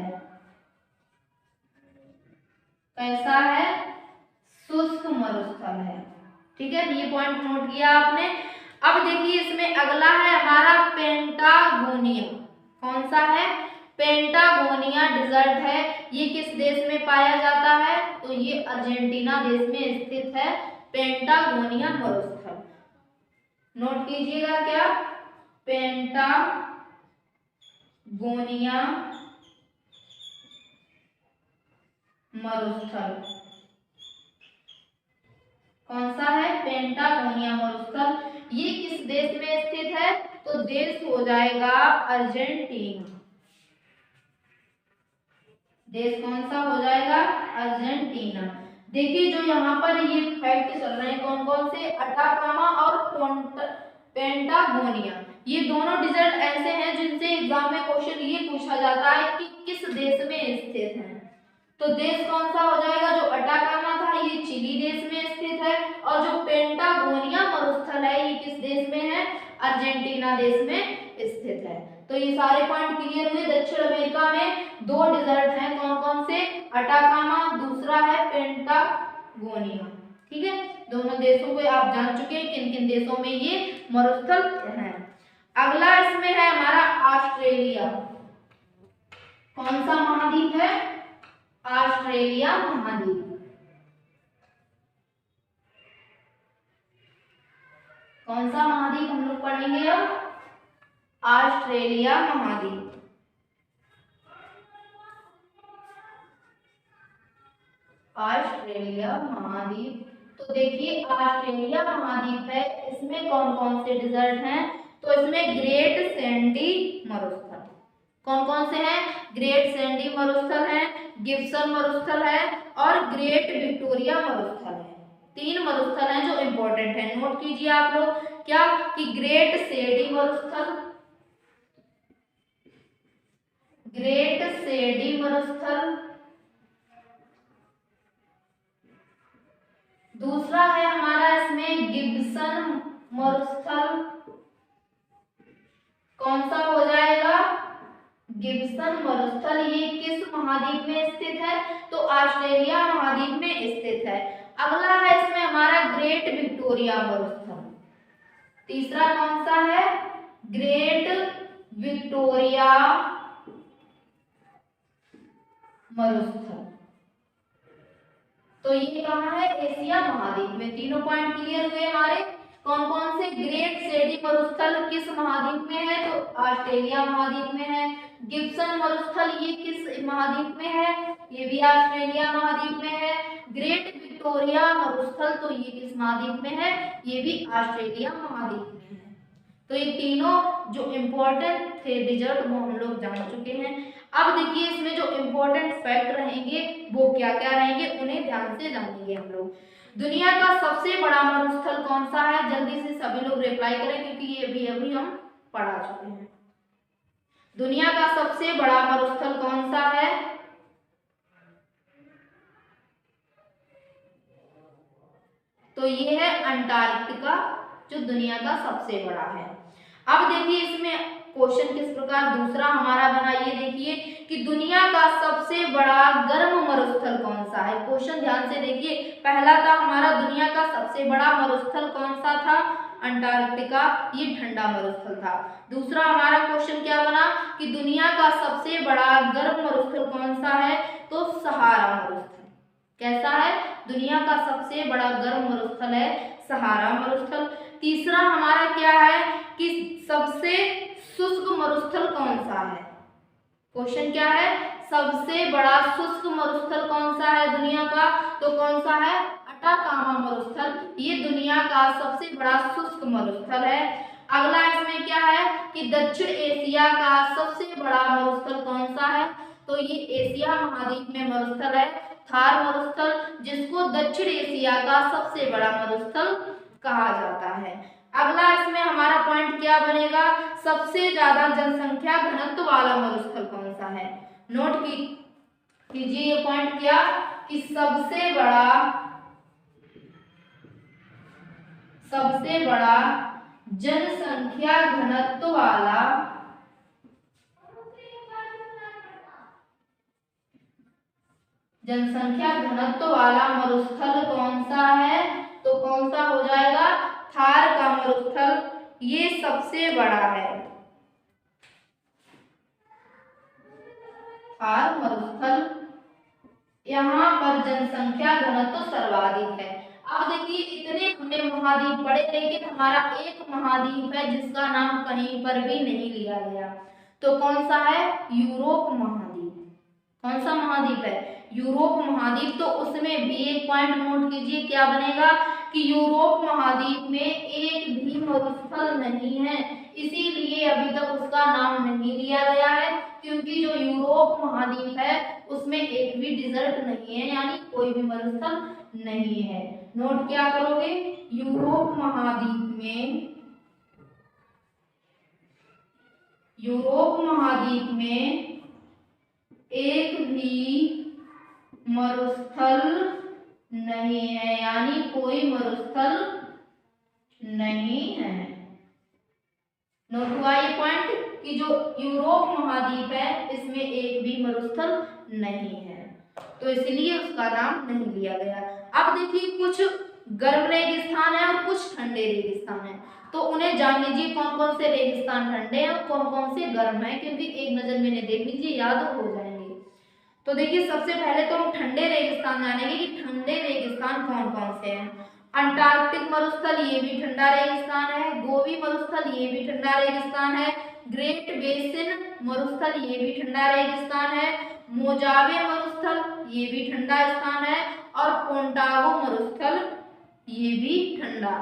कैसा है? शुष्क मरुस्थल है। ठीक है, ये पॉइंट नोट किया आपने। अब देखिए इसमें अगला है हमारा पेंटागोनिया। कौन सा है? पेंटागोनिया डिजर्ट है। ये किस देश में पाया जाता है? तो ये अर्जेंटीना देश में स्थित है पेंटागोनिया मरुस्थल। नोट कीजिएगा क्या? पेंटागोनिया मरुस्थल। कौन सा है? पेंटागोनिया मरुस्थल। ये किस देश में स्थित है? तो देश हो जाएगा अर्जेंटीना। देश कौन सा हो जाएगा? अर्जेंटीना। देखिए जो यहाँ पर ये फैक्ट चल रहे हैं कौन कौन से, अटाकामा और पेंटागोनिया, ये दोनों डिजर्ट ऐसे हैं जिनसे एग्जाम में क्वेश्चन ये पूछा जाता है कि किस देश में स्थित है। तो देश कौन सा हो जाएगा? जो अटाकामा था ये चिली देश में स्थित है, और जो पेंटागोनिया मरुस्थल है ये किस देश में है? अर्जेंटीना देश में स्थित है। तो ये सारे पॉइंट क्लियर हुए। दक्षिण अमेरिका में दो डिजर्ट हैं, कौन कौन से? अटाकामा, दूसरा है पेंटागोनिया। ठीक है, दोनों देशों को आप जान चुके हैं किन किन देशों में ये मरुस्थल हैं। अगला इसमें है हमारा ऑस्ट्रेलिया। कौन सा महाद्वीप है? ऑस्ट्रेलिया महाद्वीप। कौन सा महाद्वीप हम लोग पढ़ेंगे अब? ऑस्ट्रेलिया महाद्वीप। ऑस्ट्रेलिया महाद्वीप। तो देखिए ऑस्ट्रेलिया महाद्वीप है, इसमें कौन कौन से डिजर्ट हैं? तो इसमें ग्रेट सैंडी मरुस्थल। कौन कौन से हैं? ग्रेट सैंडी मरुस्थल है, गिब्सन मरुस्थल है और ग्रेट विक्टोरिया मरुस्थल है। तीन मरुस्थल हैं जो इंपॉर्टेंट है, नोट कीजिए आप लोग। क्या कि ग्रेट सैंडी मरुस्थल, ग्रेट सैंडी मरुस्थल, दूसरा है हमारा इसमें गिब्सन मरुस्थल। कौन सा हो जाएगा? गिब्सन मरुस्थल। ये किस महाद्वीप में स्थित है? तो ऑस्ट्रेलिया महाद्वीप में स्थित है। अगला है इसमें हमारा ग्रेट विक्टोरिया मरुस्थल। तीसरा कौन सा है? ग्रेट विक्टोरिया मरुस्थल। तो ये कहाँ है? एशिया महाद्वीप में। तीनों पॉइंट क्लियर हुए हमारे। कौन कौन से? ग्रेट सैंडी मरुस्थल किस महाद्वीप में है? तो ऑस्ट्रेलिया महाद्वीप में है। गिब्सन मरुस्थल ये किस महाद्वीप में है? ये भी ऑस्ट्रेलिया महाद्वीप में है। ग्रेट विक्टोरिया मरुस्थल तो ये किस महाद्वीप में है? ये भी ऑस्ट्रेलिया महाद्वीप में है। तो ये तीनों जो इम्पोर्टेंट थे डिजर्ट वो हम लोग जान चुके हैं। अब देखिए इसमें जो इम्पोर्टेंट फैक्ट रहेंगे वो क्या क्या रहेंगे, उन्हें ध्यान से जानेंगे हम लोग। दुनिया का सबसे बड़ा मरुस्थल कौन सा है? जल्दी से सभी लोग रिप्लाई करें क्योंकि ये भी अभी हम पढ़ा चुके हैं। दुनिया का सबसे बड़ा मरुस्थल कौन सा है? तो ये है अंटार्कटिका, जो दुनिया का सबसे बड़ा है। अब देखिए इसमें क्वेश्चन किस प्रकार दूसरा हमारा बना, ये देखिए कि दुनिया का सबसे बड़ा गर्म मरुस्थल कौन सा है। क्वेश्चन ध्यान से देखिए। पहला था हमारा दुनिया का सबसे बड़ा मरुस्थल कौन सा था? अंटार्कटिका, ये ठंडा मरुस्थल था। दूसरा हमारा क्वेश्चन क्या बना कि दुनिया का सबसे बड़ा गर्म मरुस्थल कौन सा है? तो सहारा मरुस्थल। कैसा है? दुनिया का सबसे बड़ा गर्म मरुस्थल है सहारा मरुस्थल। तीसरा हमारा क्या है कि सबसे शुष्क मरुस्थल कौन सा है? क्वेश्चन क्या है? सबसे बड़ा शुष्क मरुस्थल कौन सा है दुनिया का? तो कौन सा है? अटाकामा मरुस्थल, ये दुनिया का सबसे बड़ा शुष्क मरुस्थल है। अगला इसमें क्या है कि दक्षिण एशिया का सबसे बड़ा मरुस्थल कौन सा है? तो ये एशिया महाद्वीप में मरुस्थल है थार मरुस्थल, जिसको दक्षिण एशिया का सबसे बड़ा मरुस्थल कहा जाता है। अगला इसमें हमारा पॉइंट क्या बनेगा? सबसे ज्यादा जनसंख्या घनत्व वाला मरुस्थल कौन सा है? नोट कीजिए ये पॉइंट क्या कि सबसे बड़ा जनसंख्या घनत्व वाला मरुस्थल कौन सा है? तो कौन सा हो जाएगा? थार का मरुस्थल, ये सबसे बड़ा है। थार मरुस्थल, यहाँ पर जनसंख्या घनत्व सर्वाधिक है। अब देखिए इतने हमने महाद्वीप पढ़े, लेकिन हमारा एक महाद्वीप है जिसका नाम कहीं पर भी नहीं लिया गया। तो कौन सा है? यूरोप महाद्वीप। कौन सा महाद्वीप है? यूरोप महाद्वीप। तो उसमें भी एक पॉइंट नोट कीजिए, क्या बनेगा कि यूरोप महाद्वीप में एक भी मरुस्थल नहीं है, इसीलिए अभी तक उसका नाम नहीं लिया गया है। क्योंकि जो यूरोप महाद्वीप है उसमें एक भी डिजर्ट नहीं है, यानी कोई भी मरुस्थल नहीं है। नोट क्या करोगे, यूरोप महाद्वीप में, यूरोप महाद्वीप में एक भी मरुस्थल नहीं है, यानी कोई मरुस्थल नहीं है। नोट हुआ ये पॉइंट कि जो यूरोप महाद्वीप है इसमें एक भी मरुस्थल नहीं है, तो इसलिए उसका नाम नहीं लिया गया। अब देखिए कुछ गर्म रेगिस्तान है और कुछ ठंडे रेगिस्तान है, तो उन्हें जान लीजिए कौन कौन से रेगिस्तान ठंडे हैं और कौन कौन से गर्म है, क्योंकि एक नजर में इन्हें देख लीजिए, याद हो जाएंगे। तो देखिए सबसे पहले तो हम ठंडे रेगिस्तान जानेंगे कि ठंडे रेगिस्तान कौन कौन से हैं। अंटार्कटिक मरुस्थल, ये भी ठंडा रेगिस्तान है। गोबी मरुस्थल, ये भी ठंडा रेगिस्तान है। ग्रेट बेसिन मरुस्थल, ये भी ठंडा रेगिस्तान है। मोजावे मरुस्थल, ये भी ठंडा स्थान है। और पोंटागो मरुस्थल, ये भी ठंडा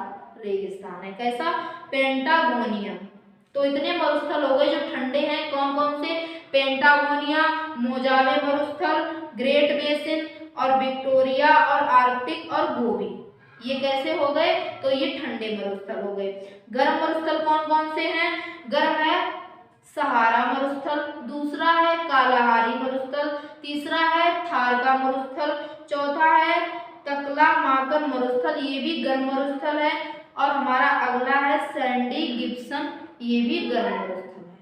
रेगिस्तान है। कैसा, पेंटागोनिया। तो इतने मरुस्थल हो गए जो ठंडे हैं, कौन कौन से, पेंटागोनिया, मोजावे मरुस्थल, ग्रेट बेसिन और विक्टोरिया और आर्कटिक और गोबी। ये कैसे हो गए, तो ये ठंडे मरुस्थल हो गए। गर्म मरुस्थल कौन कौन से हैं, गर्म है सहारा मरुस्थल, दूसरा है कालाहारी मरुस्थल, तीसरा है थार का मरुस्थल, चौथा है तकलामाकन मरुस्थल, ये भी गर्म मरुस्थल है। और हमारा अगला है सैंडी गिब्सन, ये भी गर्म मरुस्थल है।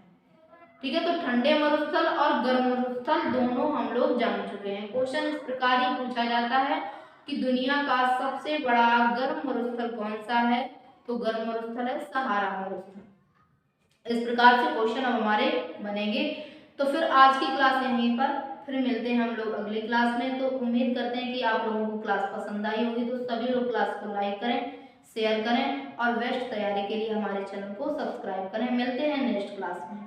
ठीक है, तो ठंडे मरुस्थल और गर्म मरुस्थल दोनों हम लोग जान चुके हैं। क्वेश्चन इस प्रकार ही पूछा जाता है कि दुनिया का सबसे बड़ा गर्म मरुस्थल कौन सा है, तो गर्म मरुस्थल है सहारा मरुस्थल। इस प्रकार से क्वेश्चन अब हमारे बनेंगे। तो फिर आज की क्लास यहीं पर, फिर मिलते हैं हम लोग अगली क्लास में। तो उम्मीद करते हैं कि आप लोगों को क्लास पसंद आई होगी, तो सभी लोग क्लास को लाइक करें, शेयर करें और बेस्ट तैयारी के लिए हमारे चैनल को सब्सक्राइब करें। मिलते हैं नेक्स्ट क्लास में।